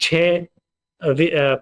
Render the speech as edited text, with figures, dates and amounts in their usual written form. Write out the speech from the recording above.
6